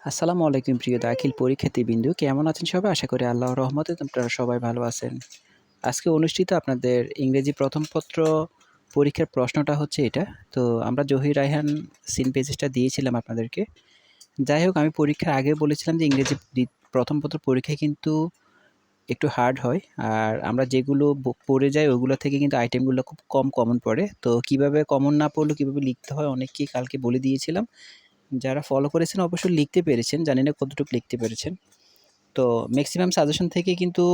আসসালামু আলাইকুম প্রিয় দাখিল পরীক্ষার্থীবৃন্দু। কেমন আছেন সবাই? আশা করি আল্লাহর রহমতে আপনারা সবাই ভালো আছেন। আজকে অনুষ্ঠিত আপনাদের ইংরেজি প্রথম পত্র পরীক্ষার প্রশ্নটা হচ্ছে এটা। তো আমরা জহির রায়হান সিন পেজেসটা দিয়েছিলাম আপনাদেরকে। যাই হোক, আমি পরীক্ষার আগে বলেছিলাম যে ইংরেজি প্রথম পত্র পরীক্ষায় কিন্তু একটু হার্ড হয়। আর আমরা যেগুলো পড়ে যাই ওগুলো থেকে কিন্তু আইটেমগুলো খুব কম কমন পড়ে। তো কিভাবে কমন না পড়লেও কীভাবে লিখতে হয় অনেককেই কালকে বলে দিয়েছিলাম। যারা ফলো করেছেন অবশ্যই লিখতে পেরেছেন। জানি না কতটুকু লিখতে পেরেছেন। তো ম্যাক্সিমাম সাজেশন থেকে কিন্তু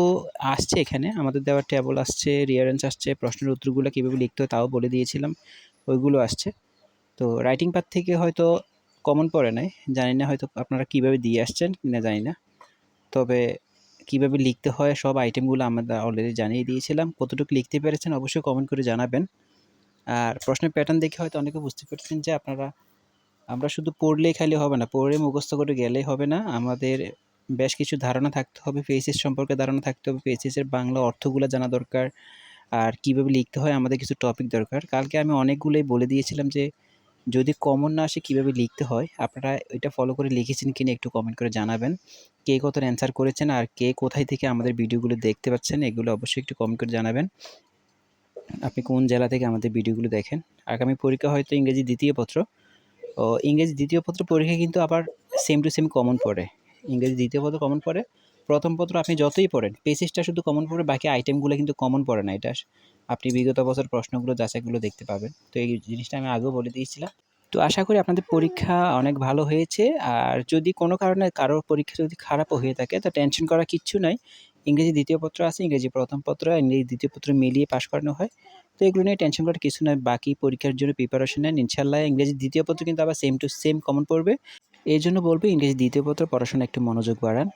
আসছে এখানে। আমাদের দেওয়া টেবল আসছে, রিয়ারেঞ্জ আসছে, প্রশ্নের উত্তরগুলো কীভাবে লিখতে হয় তাও বলে দিয়েছিলাম। ওইগুলো আসছে। তো রাইটিং পার্ট থেকে হয়তো কমন পড়ে নাই। জানি না হয়তো আপনারা কীভাবে দিয়ে আসছেন কিনা জানি না। তবে কীভাবে লিখতে হয় সব আইটেমগুলো আমরা অলরেডি জানিয়ে দিয়েছিলাম। কতটুকু লিখতে পেরেছেন অবশ্যই কমেন্ট করে জানাবেন। আর প্রশ্নের প্যাটার্ন দেখে হয়তো অনেকে বুঝতে পেরেছেন যে আমরা শুধু পড়লেই খালি হবে না, পড়ে মুখস্থ করে গেলেই হবে না। আমাদের বেশ কিছু ধারণা থাকতে হবে, ফেসিস সম্পর্কে ধারণা থাকতে হবে, ফেসিসের বাংলা অর্থগুলো জানা দরকার। আর কীভাবে লিখতে হয় আমাদের কিছু টপিক দরকার। কালকে আমি অনেকগুলোই বলে দিয়েছিলাম যে যদি কমন না আসে কীভাবে লিখতে হয়, আপনারা এটা ফলো করে লিখেছেন কিনা একটু কমেন্ট করে জানাবেন। কে কতটা অ্যান্সার করেছেন আর কে কোথায় থেকে আমাদের ভিডিওগুলো দেখতে পাচ্ছেন এগুলো অবশ্যই একটু কমেন্ট করে জানাবেন। আপনি কোন জেলা থেকে আমাদের ভিডিওগুলো দেখেন। আগামী পরীক্ষা হয়তো ইংরেজি দ্বিতীয় পত্র। ইংরেজি দ্বিতীয় পত্র পরীক্ষায় কিন্তু আবার সেম টু সেম কমন পড়ে। ইংরেজি দ্বিতীয় পত্র কমন পড়ে। প্রথম পত্র আপনি যতই পড়েন, পেসিসটা শুধু কমন পড়ে, বাকি আইটেমগুলো কিন্তু কমন পড়ে না। এটা আপনি বিগত বছর প্রশ্নগুলো যাচাইগুলো দেখতে পাবেন। তো এই জিনিসটা আমি আগেও বলে দিয়েছিলাম। তো আশা করি আপনাদের পরীক্ষা অনেক ভালো হয়েছে। আর যদি কোনো কারণে কারোর পরীক্ষা যদি খারাপও হয়ে থাকে তো টেনশন করার কিচ্ছু নাই। ইংরেজি দ্বিতীয় পত্র আছে, ইংরেজি প্রথম পত্র আর ইংরেজি দ্বিতীয় পত্র মিলিয়ে পাস করানো হয়। তো এগুলো নিয়ে টেনশন করার কিছু নয়। বাকি পরীক্ষার জন্য প্রিপারেশন নেন। ইনশাআল্লাহ ইংরেজি দ্বিতীয় পত্র কিন্তু আবার সেম টু সেম কমন পড়বে। এজন্য বলব ইংরেজি দ্বিতীয় পত্র পড়াশোনায় একটু মনোযোগ বাড়ান।